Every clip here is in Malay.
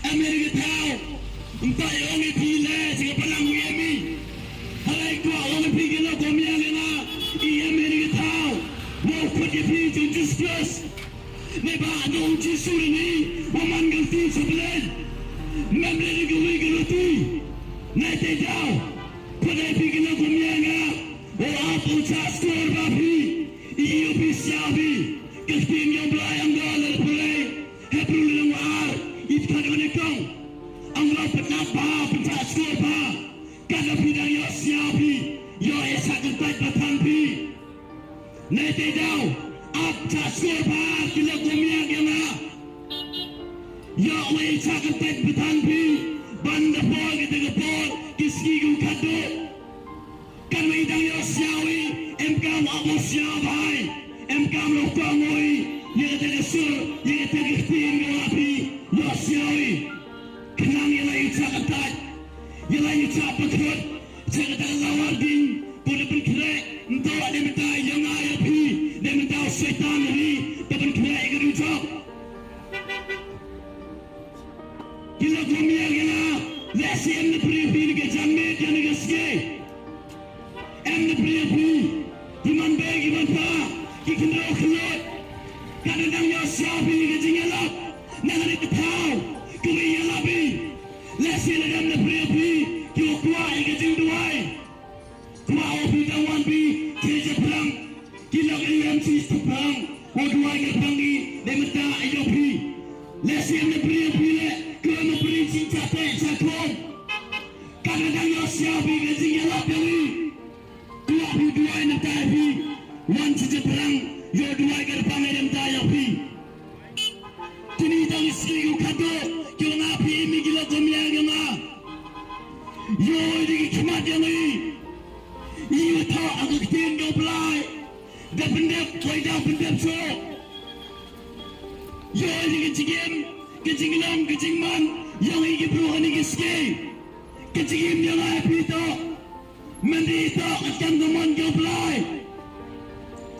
Amerika tahu entah yang ini pilih jika pelang uyami halai kuah orang pergi nak komian lena iya Amerika tahu mau pergi pergi justus neba ada uji suri ni waman ganti sebelah member negeri geluti nanti jauh pada pergi nak komian ngah orang puncak skor babi iyo bisa bi kestin yang belayang dalam pulai hebru lengar itu kadang kau Allah penapa pencak skor ba kada bidang yo siapi yo esak tempat batampi nanti jauh abca skor ba kila komia gena yo esak tempat batampi banda bol kita ke bol kiski gu kado kan bidang yo siawi emkam abu siabai emkam lo kangoi ye te sur ye te kistin go api yo siawi kenang ye lai cakatat ye lai capatot cakatat lawar ding boleh berkerak entah ada minta yang ayah pi dia minta syaitan ni dia berkerak ke rujak gila gomia gila lesi em ne privi ni ke jamme dia ni ke ske em ne privi iman baik iman pa kikindro khulot kadang yo siapi ni ke jingelap nang ni tahu kuya labi lesi le em ne privi kyo kuai ke jingduai kuai opi tawan bi keje pelang kila em si stupang oduai ke pangi demta ayopi lesi em ne privi le kyo no privi chate chakom kadang yo siapi ke jingelap ni kuai bi duai ne tabi wan keje pelang yo duai ke pangi demta ayopi kini tang ski ku kado kyo ngapi mi gila komia gema yo di kemat yang ni iyo tahu aku ketin do belai dah pendep toy dah pendep so yo di kecinglam kecingman yang ini peruhan ini ski kecingim yang api to mendita akan teman do belai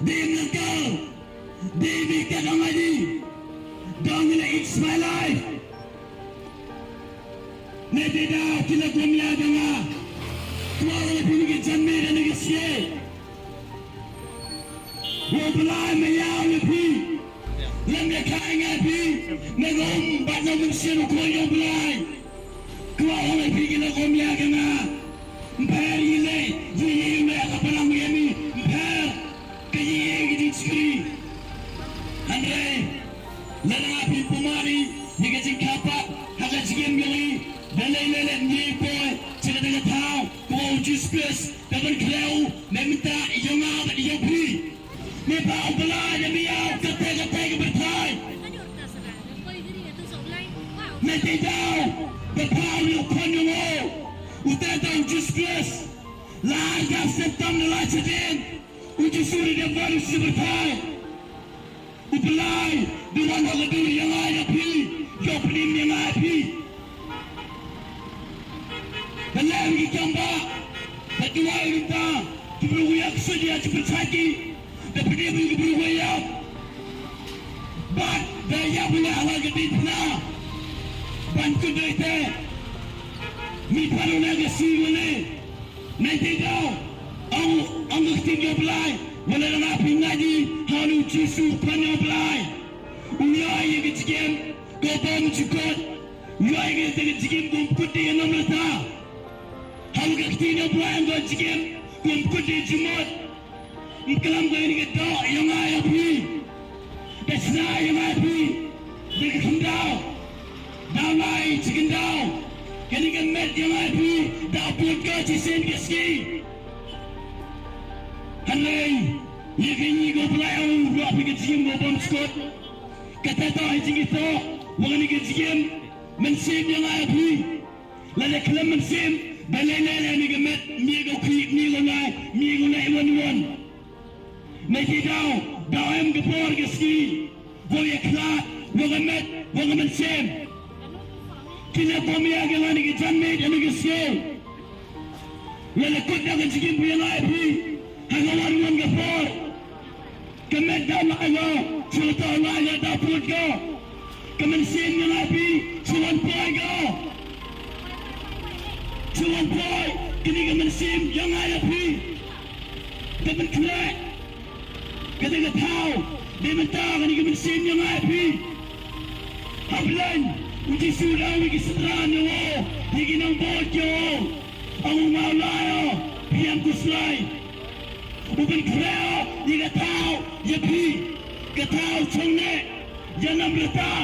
dem nakal devi kadang lagi dong ila it's my life nanti dah kila komia dengar kuala lebih ni janme dan ni sia wablah mayau lebih lemnya kain lebih negom bana mensiru kuala belai kuala lebih kila komia dengar mpar ile ye me kapalang yemi mpar kaye gidi skri andre lana api pumari ni kecing kapa haga jigem geli lele ni boy cakap dengan tahu kau justus dapat kelau meminta jonga yopi ni bau belah yang biar kata bertai nanti tahu berpau lupan yo udah tahu justus larga septam nela cedin uji suri dia baru bertai ubelai dengan hal yang ada pi yopi yang api Belah lagi gambar kedua kita beruyak saja cepat lagi dapat dia beruyak bat daya boleh awal gede pula bantu dia mi paru naga siwale nanti kau ang tinggal belai wala na pingaji halu cisu panyo belai uyai yang kecil kau bom cukup uyai yang kecil kumpul dia nomor Hal kektina buang gua cikim kumpul di jumut ikalam gua ini kita yang ayah pi desna yang ayah pi berkendau damai cikendau kini kemet yang ayah pi dapur gua cisen keski hanai ye kini gua pelayang gua pi kecikim gua bom skot kata tahu hijing itu bukan ini kecikim mensim yang ayah pi lada kelam mensim balai-balai ni gemet migo klik migo lai wan nanti dah em gepor ke ski boleh kelat gemet gemet sem kena pomia gelan ni jamme dan ni ski lele kut dah kejikin punya lai pi hangawan wan gepor kemet dah lai cerita lai dah put ko kemen sem yang lai pi cuman poiga kini ke mensim yang ada pi temen kelak kata tahu dia mentah kini ke mensim yang ada pi hablan uji sudah uji seteran yo lagi nang bojo ang maulayo piang kuslay bukan kelak dia tahu ya pi kataw chongne janam rata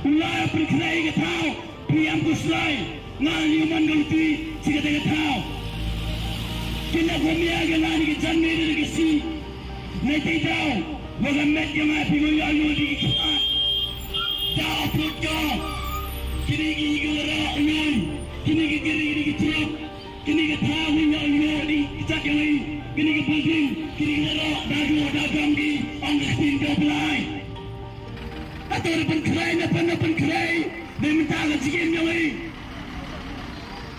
ulaya perkelai kataw piang kuslay ngan yuman galti siga de kataw kila gomia galani ke janme de ke si nete daw waga met yang api lo yayo di ka daw putka kini gi gara uy kini gi giri gi tiap kini ke taw nya yo di kitak yang kini ke paging kini gara dadu dagang di ang tin do blai atau depan kerai dia minta ke jigim yang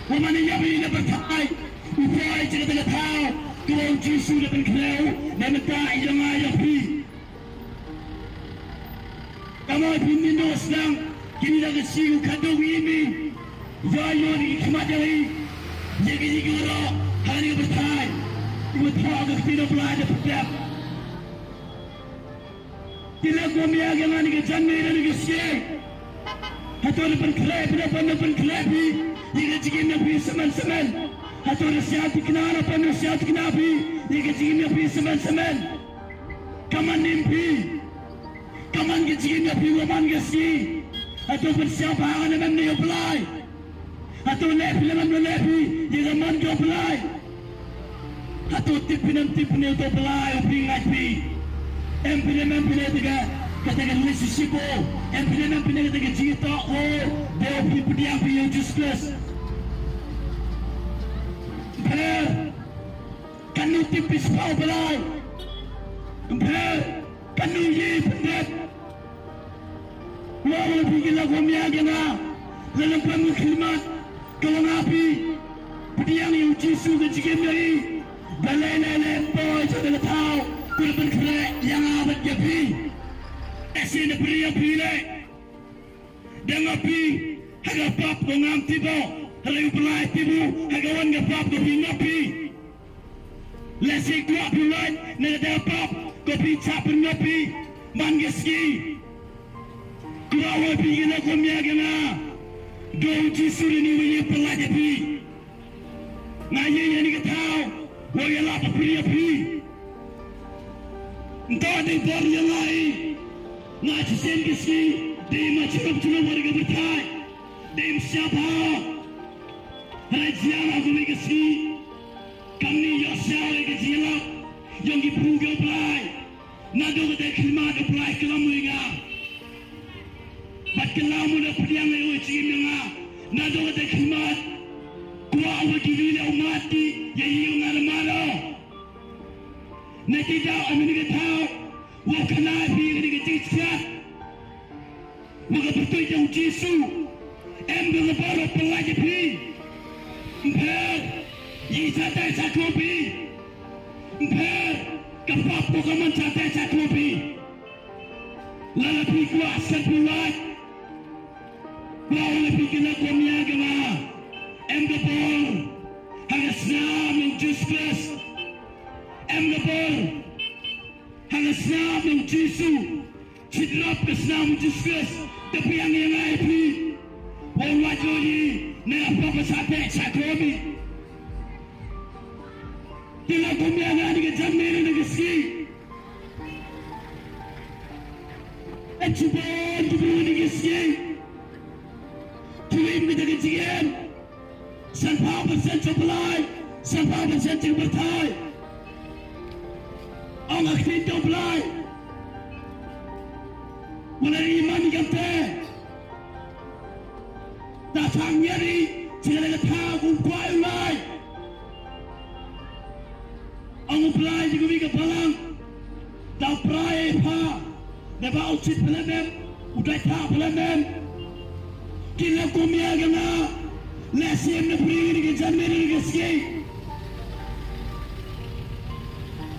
Wamani yabi na bertai, upay cerita tahu, kau jisu depan kerai, dia minta yang ayapi. Kamu pimpin sedang kini dah kesiu kado ini, jaya di kemadai, jigi orang hari bertai, ibu tahu ke tidak belajar bertiap. Tidak kami agak ni kejangan ni kesiu, atau depan kerai jika jigim nabi semen atau nasihat kenara apa nasihat kenabi jika jigim nabi semen kaman nimpi kaman jigim nabi waman gasi atau bersiapa angan memang dia pelai atau lepi jika man dia pelai atau tipinam itu pelai api ngapi empile tiga katakan Mississippi empile katakan cerita oh dia piang piang justus kanu tipis pau belai kanu ye pendet walau pergi lagu miagana dalam pemuklimat kalau ngapi piang yang jisu ke jikim dari balai boy sudah tahu kurban kerek yang abad japi esina pria pile dengan pi harga pap ngam tiba harga pelai tibu harga wan ngapap ko pingapi lesi kuat pulai nada pap ko pi chap ngapi mangeski kuawa pi gina ko miagana do jisuri ni wi pelai japi ngaye yani ka tau wo yala pria pi entah ada bor yang lain ngaji sen geski di macam warga bertai dem siapa rajian aku megasi kami yosal gejila yang dipuga play nado kata khilmat play kelamu inga bat kelamu na pediang ayo cimanga nado kata khilmat kuwa awaki vile umati ya hiyo ngaramalo natija amini katao wakana bi ni kecichat waka bertoi jauh jisu ember baru pelajah pi ember yisatai sakopi ember kapap pokaman satai sakopi lalapi kuah serpulat bawa lepi kena komia gama ember bor hagas nam yang justus ember bor hagas nam yang jisu cidrap kesnam justus tapi yang IP orang wajoli na apa sampai sakobi tidak kumianga ni jamin ni gesi echibon ni gesi tuim kita kejian sanpau persen supply sanpau persen bertai orang kita supply mulai iman kata datang nyari segala tahu kuai lai ang play juga bika palang dah play pa dapat ucit pelan udah tak pelan kila kumia gana lesim na peri ni kejangan ni keski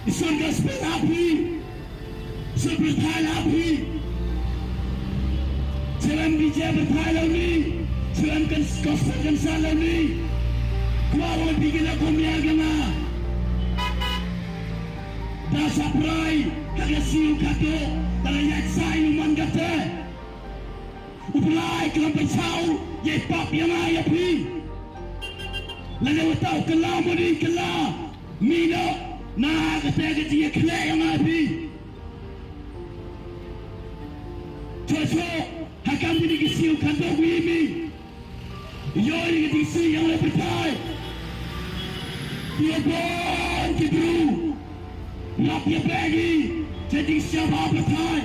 isun gospel api sebertai api Selam bijak berpahala ni, selam gospel kan salah ni. Kuah orang pikir aku miagana. Dasa prai kagak siu kato dalam yak sai uman kata. Upulai kelam pesau ye pap yang ayah pi. Lalu tahu kelam mudi kelam mina na kata kata ye kelak yang ayah pi. Cocok hakam ini kesiu kato kuimi. Yo ini kesiu yang lebih percaya. Dia bon kibru. Nak dia pergi jadi siapa bertai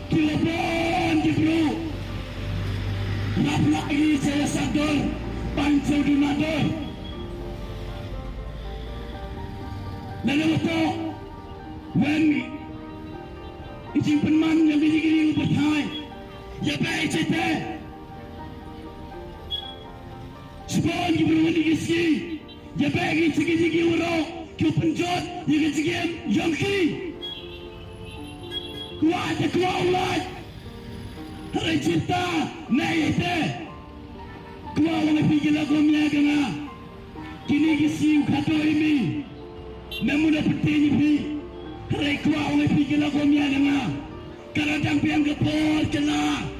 kilo bon di bro nak lagi saya sadar pancau di nado lalu itu when izin penman yang gini bertai ya baik cerita sebon di bro di kisi ya baik segi orang kau penjat yang kecil yang kiri kuat ulat hari cinta naik kuat orang pergi lagu miagana kini kisi kato ini namun dapat ini hari kuat orang pergi lagu miagana kadang piang kepol kena